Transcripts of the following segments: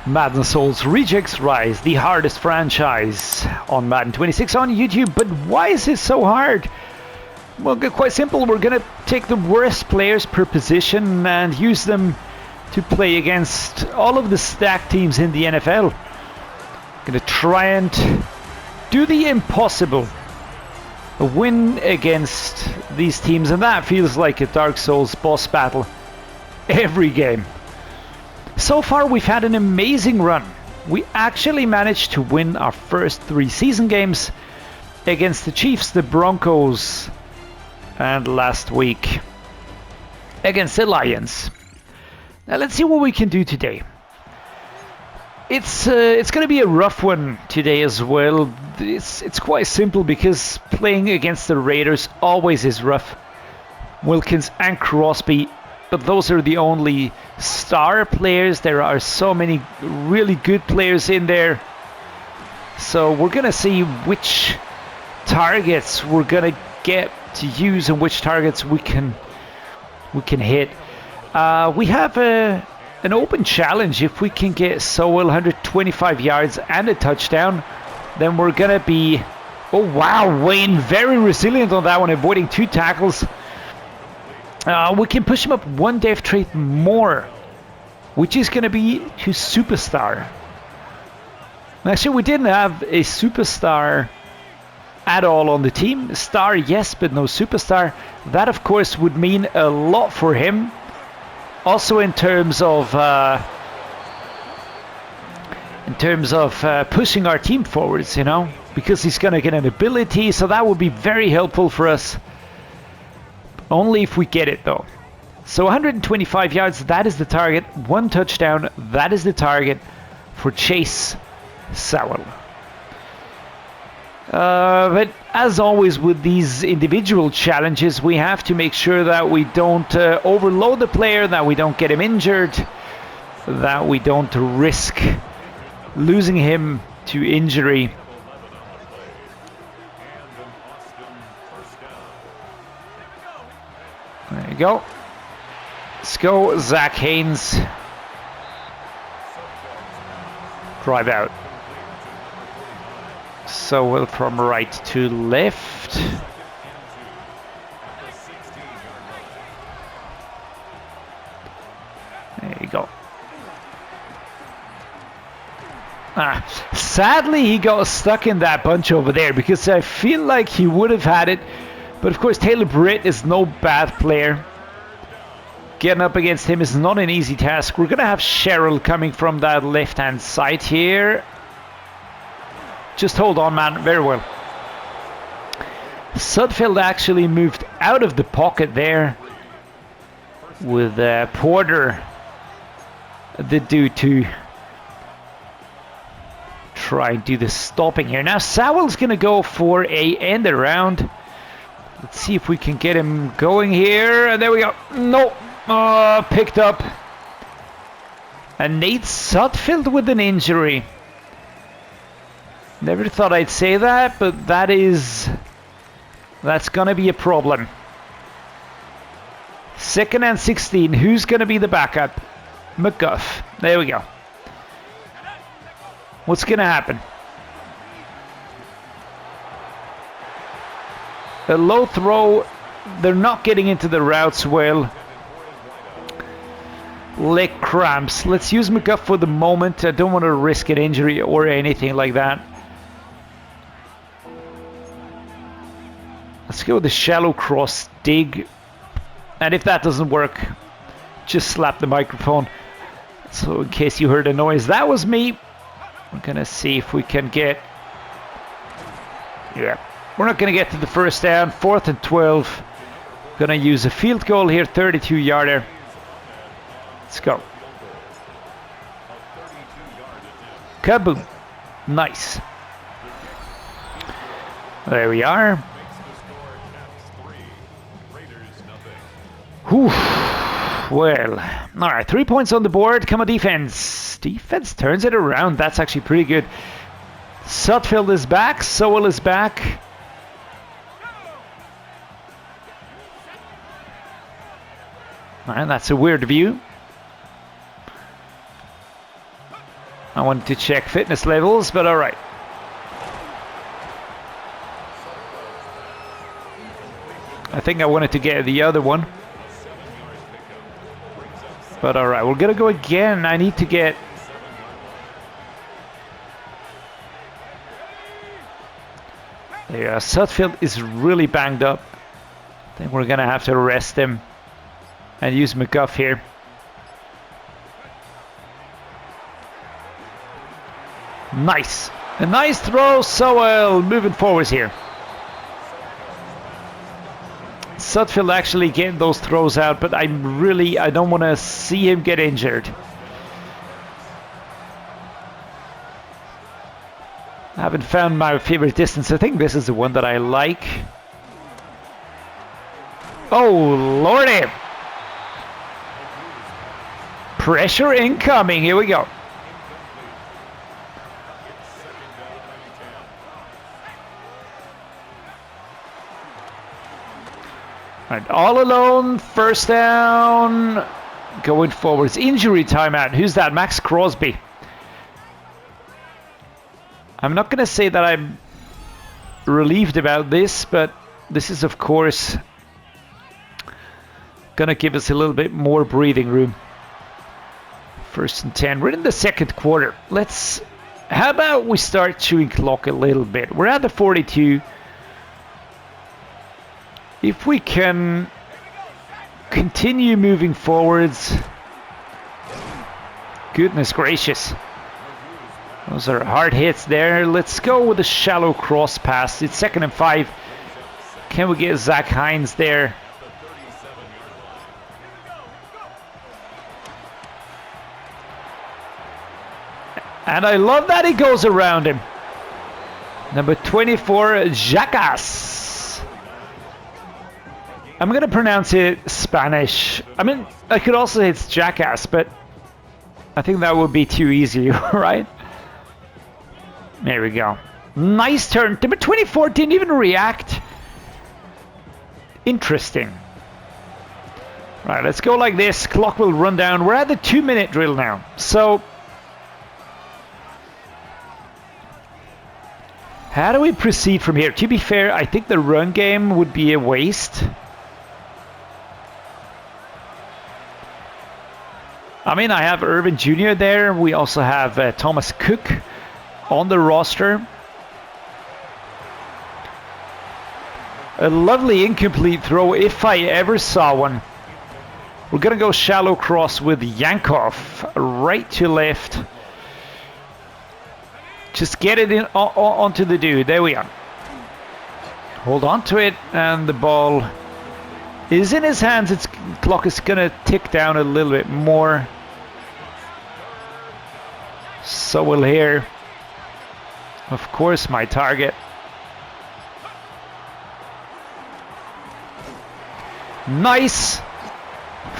Madden Souls Rejects Rise, the hardest franchise on Madden 26 on YouTube. But why is it so hard? Well, quite simple. We're going to take the worst players per position and use them to play against all of the stacked teams in the NFL. Going to try and do the impossible. A win against these teams, and that feels like a Dark Souls boss battle every game. So far we've had an amazing run. We actually managed to win our first 3 season games against the Chiefs, the Broncos, and last week against the Lions. Now let's see what we can do today. It's going to be a rough one today as well. It's quite simple because playing against the Raiders always is rough. Wilkins and Crosby, but those are the only star players. There are so many really good players in there. So we're going to see which targets we're going to get to use and which targets we can hit. We have an open challenge. If we can get Sowell 125 yards and a touchdown, then we're going to be... Oh wow, Wayne very resilient on that one, avoiding 2 tackles. We can push him up 1 dev trait more, which is going to be to superstar. Actually, we didn't have a superstar at all on the team. Star, yes, but no superstar. That, of course, would mean a lot for him. Also, in terms of pushing our team forwards, you know, because he's going to get an ability, so that would be very helpful for us. Only if we get it, though. So 125 yards, that is the target. 1 touchdown, that is the target for Chase Sowell. But as always with these individual challenges, we have to make sure that we don't overload the player, that we don't get him injured, that we don't risk losing him to injury. There you go. Let's go, Zach Haynes. Drive out. So from right to left. There you go. Sadly, he got stuck in that bunch over there because I feel like he would have had it. But of course, Taylor Britt is no bad player. Getting up against him is not an easy task. We're going to have Cheryl coming from that left-hand side here. Just hold on, man. Very well. Sudfeld actually moved out of the pocket there with Porter, the dude, to try and do the stopping here. Now Sowell's going to go for a end around. Let's see if we can get him going here. There we go. No. Picked up. And Nate Sudfeld with an injury. Never thought I'd say that, but that's gonna be a problem. 2nd and 16. Who's gonna be the backup? McGuff. There we go. What's gonna happen? A low throw. They're not getting into the routes well. Leg cramps. Let's use McGuff for the moment. I don't want to risk an injury or anything like that. Let's go with the shallow cross dig. And if that doesn't work, just slap the microphone. So in case you heard a noise, that was me. We're going to see if we can get... Yeah. We're not going to get to the first down. 4th and 12. Going to use a field goal here. 32-yarder. Let's go. Kaboom. Nice. There we are. Whew. Well, all right, 3 points on the board. Come on, defense. Defense turns it around. That's actually pretty good. Sudfeld is back. Sowell is back. And that's a weird view. want to check fitness levels, but all right. I think I wanted to get the other one. But all right, we're going to go again. I need to get... Yeah, Sutfield is really banged up. I think we're going to have to arrest him and use McGuff here. Nice. A nice throw, Sowell moving forwards here. Sutfield actually getting those throws out, but I don't want to see him get injured. I haven't found my favorite distance. I think this is the one that I like. Oh, lordy. Pressure incoming. Here we go. All right, all alone, first down, going forwards. Injury timeout. Who's that? Max Crosby. I'm not going to say that I'm relieved about this, but this is, of course, going to give us a little bit more breathing room. 1st and 10. We're in the second quarter. How about we start chewing clock a little bit? We're at the 42. If we can continue moving forwards, goodness gracious. Those are hard hits there. Let's go with a shallow cross pass. It's 2nd and 5. Can we get Zach Hines there? And I love that he goes around him. Number 24, Jackass. I'm going to pronounce it Spanish. I mean, I could also say it's Jackass, but I think that would be too easy, right? There we go. Nice turn. Number 24 didn't even react. Interesting. Right, let's go like this. Clock will run down. We're at the 2-minute drill now. So, how do we proceed from here? To be fair, I think the run game would be a waste. I mean, I have Irvin Jr. there. We also have Thomas Cook on the roster. A lovely incomplete throw, if I ever saw one. We're going to go shallow cross with Yankov, right to left. Just get it in onto the dude. There we are. Hold on to it, and the ball is in his hands. Its clock is going to tick down a little bit more. So we'll hear, of course, my target. Nice.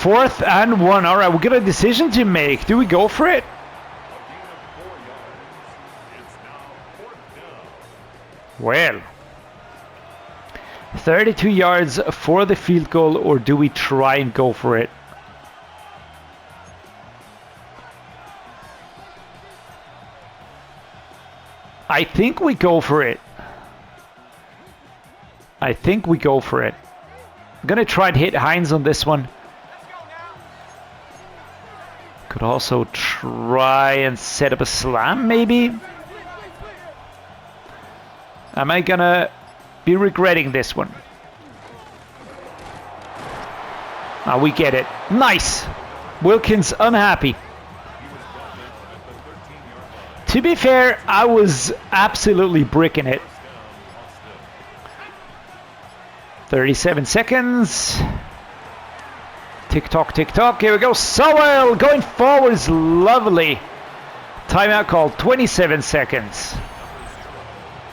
4th and 1. All right, we've got a decision to make. Do we go for it? Well, 32 yards for the field goal, or do we try and go for it? I think we go for it. I think we go for it. I'm going to try and hit Hines on this one. Could also try and set up a slam, maybe. Am I going to be regretting this one? Ah, we get it. Nice. Wilkins unhappy. To be fair, I was absolutely bricking it. 37 seconds. Tick-tock, tick-tock. Here we go. Sowell going forwards. Lovely. Timeout called. 27 seconds.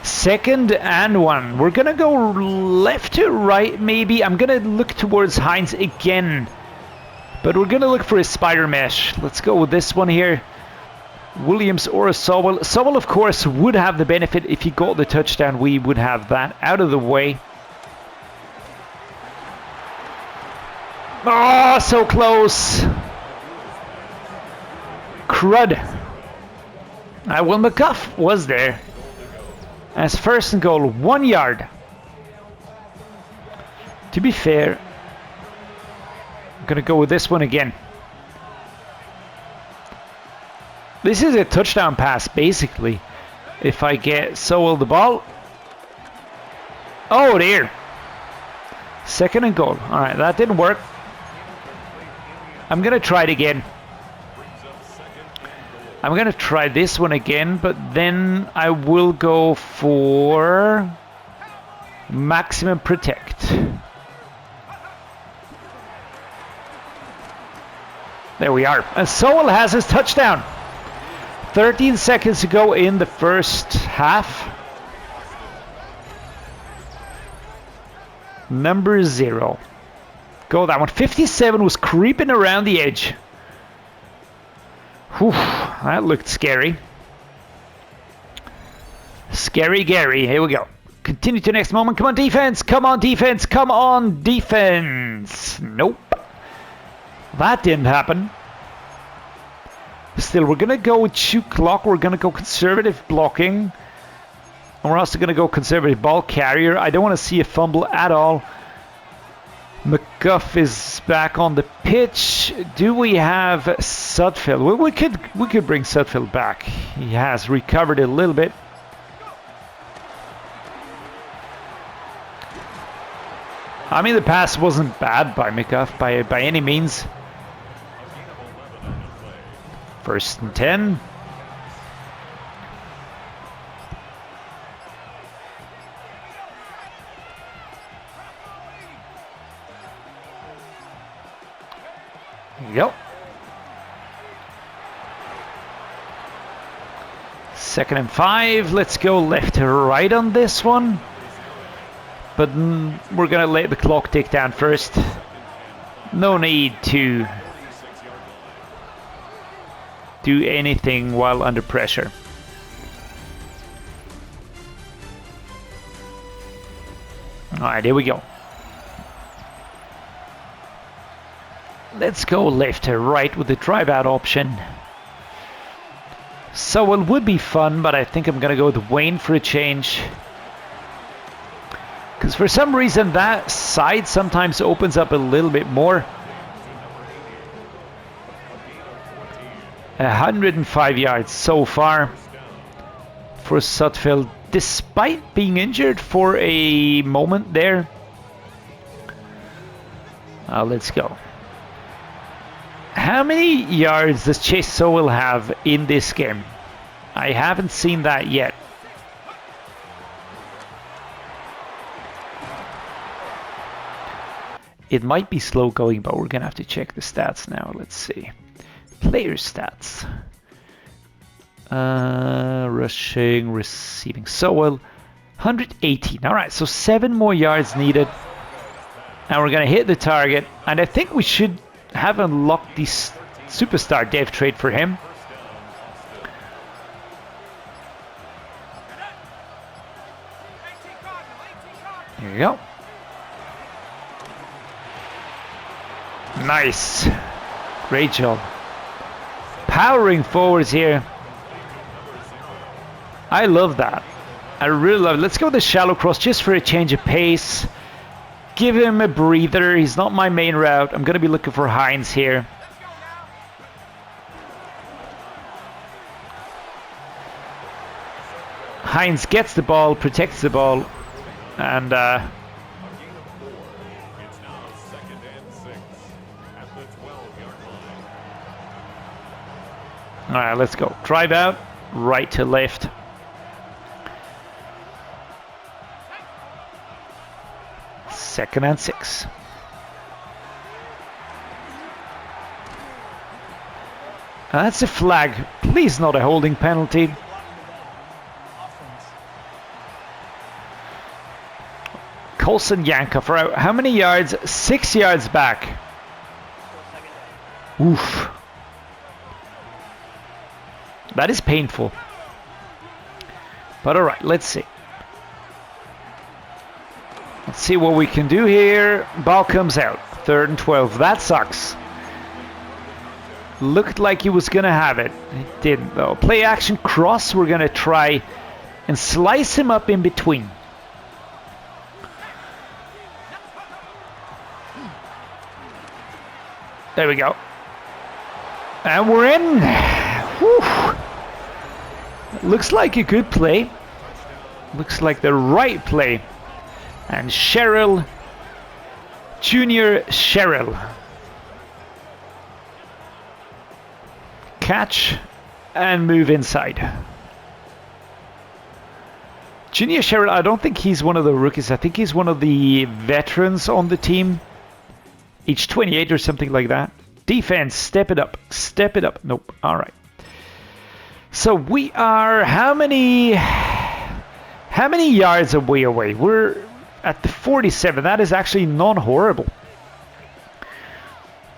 2nd and 1. We're going to go left to right, maybe. I'm going to look towards Hines again. But we're going to look for a spider mesh. Let's go with this one here. Williams or a Sowell. Sowell, of course, would have the benefit if he got the touchdown. We would have that out of the way. Oh, so close. Crud. Well, McGuff was there. As first and goal, 1 yard. To be fair, I'm going to go with this one again. This is a touchdown pass, basically. If I get Sowell the ball. Oh, dear. Second and goal. All right, that didn't work. I'm going to try it again. I'm going to try this one again, but then I will go for maximum protect. There we are. And Sowell has his touchdown. 13 seconds to go in the first half. Number 0. Go that one. 57 was creeping around the edge. Whew, that looked scary. Scary Gary. Here we go. Continue to the next moment. Come on, defense. Come on, defense. Come on, defense. Nope. That didn't happen. Still, we're going to go with shoot clock. We're going to go conservative blocking. And we're also going to go conservative ball carrier. I don't want to see a fumble at all. McGuff is back on the pitch. Do we have Sudfeld? Well, we could bring Sudfeld back. He has recovered a little bit. I mean, the pass wasn't bad by McGuff by any means. First and 10. There you go. Second and 5. Let's go left to right on this one. But we're going to let the clock tick down first. No need to do anything while under pressure. Alright, here we go. Let's go left to right with the drive out option. So it would be fun, but I think I'm going to go with Wayne for a change. Because for some reason that side sometimes opens up a little bit more. 105 yards so far for Sudfeld, despite being injured for a moment there. Let's go. How many yards does Chase Sowell have in this game? I haven't seen that yet. It might be slow going, but we're gonna have to check the stats now. Let's see. Player stats. Rushing, receiving. Sowell, 118. All right, so 7 more yards needed. And we're gonna hit the target. And I think we should have unlocked the superstar dev trait for him. Here you go. Nice. Great job. Powering forwards here. I love that. I really love it. Let's go with the shallow cross just for a change of pace. Give him a breather. He's not my main route. I'm going to be looking for Hines here. Hines gets the ball, protects the ball, and alright, let's go. Drive out, right to left. Second and 6. That's a flag. Please not a holding penalty. Colson Yankov out. How many yards? 6 yards back. Oof. That is painful. But alright, let's see. Let's see what we can do here. Ball comes out. 3rd and 12. That sucks. Looked like he was gonna have it. He didn't though. Play action cross. We're gonna try and slice him up in between. There we go. And we're in. Whew. Looks like a good play. Looks like the right play. And Cheryl, Junior Cheryl. Catch and move inside. Junior Cheryl, I don't think he's one of the rookies. I think he's one of the veterans on the team. Age 28 or something like that. Defense, step it up. Step it up. Nope. All right. So we are how many yards are we away? We're at the 47. That is actually non-horrible.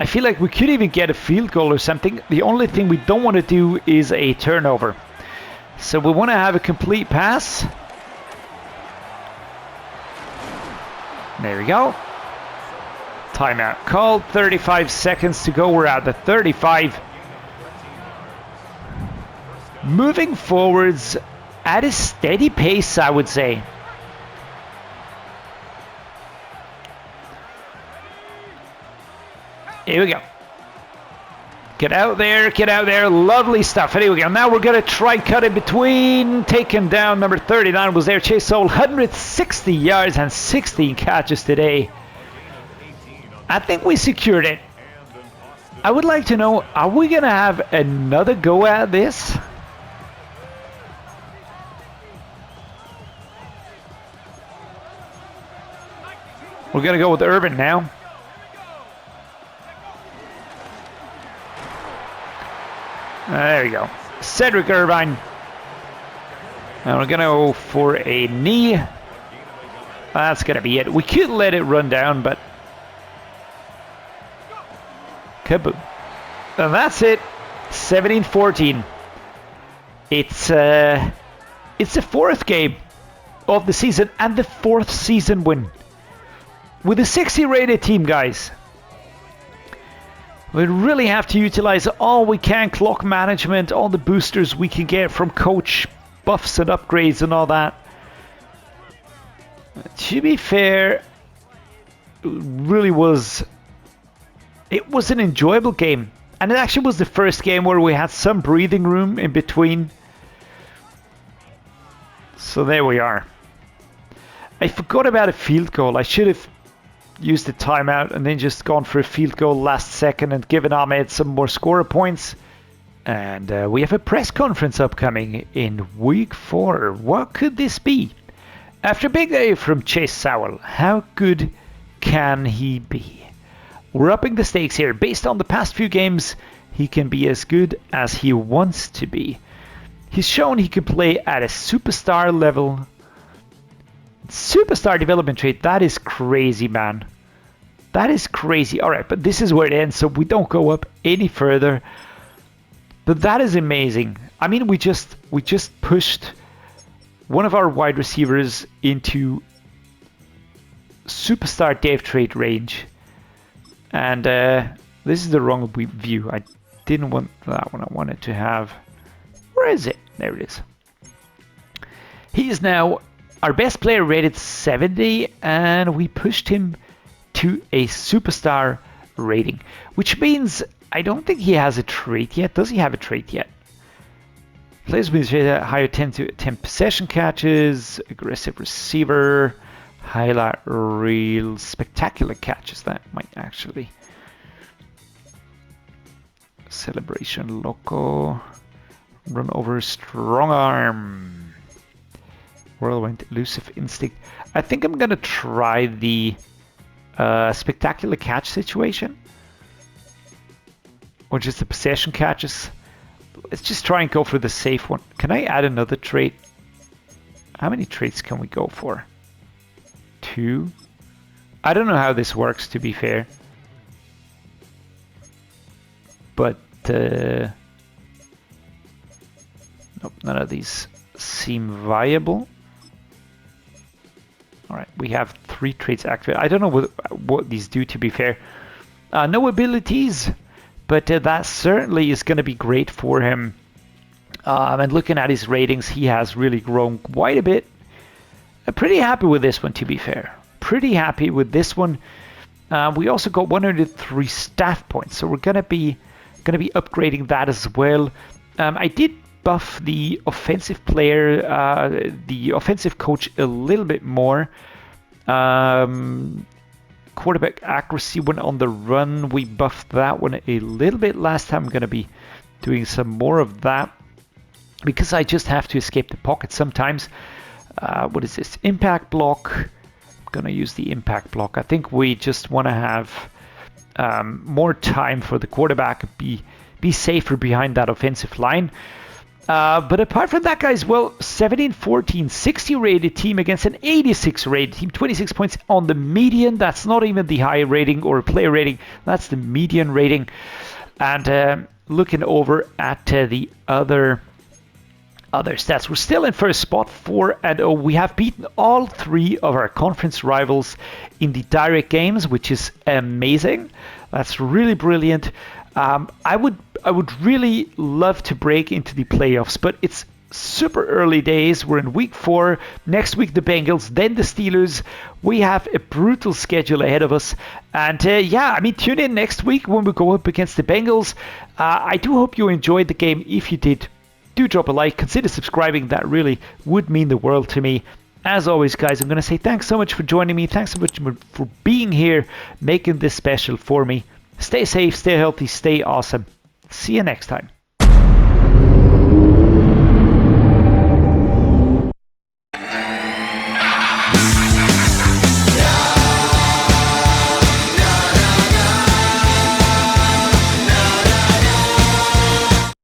I feel like we could even get a field goal or something. The only thing we don't want to do is a turnover. So we want to have a complete pass. There we go. Timeout called. 35 seconds to go. We're at the 35. Moving forwards at a steady pace, I would say. Here we go. Get out there, get out there. Lovely stuff. Here we go. Now we're going to try cut in between. Taken down. Number 39 was there. Chase Soul, 160 yards and 16 catches today. I think we secured it. I would like to know, are we going to have another go at this? We're going to go with Urban now. There we go. Cedric Irvine. And we're going to go for a knee. That's going to be it. We could let it run down, but... kaboom. And that's it. 17-14. It's the fourth game of the season and the fourth season win. With a 60 rated team, guys. We really have to utilize all we can, clock management, all the boosters we can get from coach, buffs and upgrades and all that. To be fair, it was an enjoyable game. And it actually was the first game where we had some breathing room in between. So there we are. I forgot about a field goal. I should have used the timeout and then just gone for a field goal last second and given Ahmed some more scorer points. And we have a press conference upcoming in week 4. What could this be? After a big day from Chase Sowell, how good can he be? We're upping the stakes here. Based on the past few games, he can be as good as he wants to be. He's shown he can play at a superstar level. Superstar development trait, that is crazy, man. That is crazy. All right, but this is where it ends, so we don't go up any further. But that is amazing. I mean, we just pushed one of our wide receivers into superstar dev trait range. And this is the wrong view. I didn't want that one. I wanted to have... Where is it? There it is. He is now our best player, rated 70, and we pushed him to a superstar rating, which means I don't think he has a trait yet. Does he have a trait yet? Players with higher 10 possession catches, aggressive receiver, highlight reel, spectacular catches. That might actually. Celebration loco, run over, strong arm. Whirlwind, elusive instinct. I think I'm gonna try the spectacular catch situation, or just the possession catches. Let's just try and go for the safe one. Can I add another trait? How many traits can we go for? 2. I don't know how this works, to be fair, but nope, none of these seem viable. All right, we have 3 traits activated. I don't know what these do, to be fair. No abilities, but that certainly is going to be great for him. And looking at his ratings, he has really grown quite a bit. I'm pretty happy with this one, to be fair. Pretty happy with this one. We also got 103 staff points, so we're gonna be upgrading that as well. I did buff the offensive player, the offensive coach a little bit more. Quarterback accuracy when on the run, we buffed that one a little bit last time. I'm gonna be doing some more of that because I just have to escape the pocket sometimes. What is this? Impact block. I'm gonna use the impact block. I think we just want to have more time for the quarterback, be safer behind that offensive line. But apart from that, guys, well, 17-14, 60 rated team against an 86 rated team, 26 points on the median. That's not even the high rating or player rating. That's the median rating. And looking over at the other stats, we're still in first spot, 4-0. We have beaten all 3 of our conference rivals in the direct games, which is amazing. That's really brilliant. I would really love to break into the playoffs, but it's super early days. We're in week 4. Next week the Bengals, then the Steelers. We have a brutal schedule ahead of us. And yeah, I mean, tune in next week when we go up against the Bengals. I do hope you enjoyed the game. If you did, do drop a like. Consider subscribing. That really would mean the world to me. As always, guys, I'm going to say thanks so much for joining me. Thanks so much for being here, making this special for me. Stay safe, stay healthy, stay awesome. See you next time.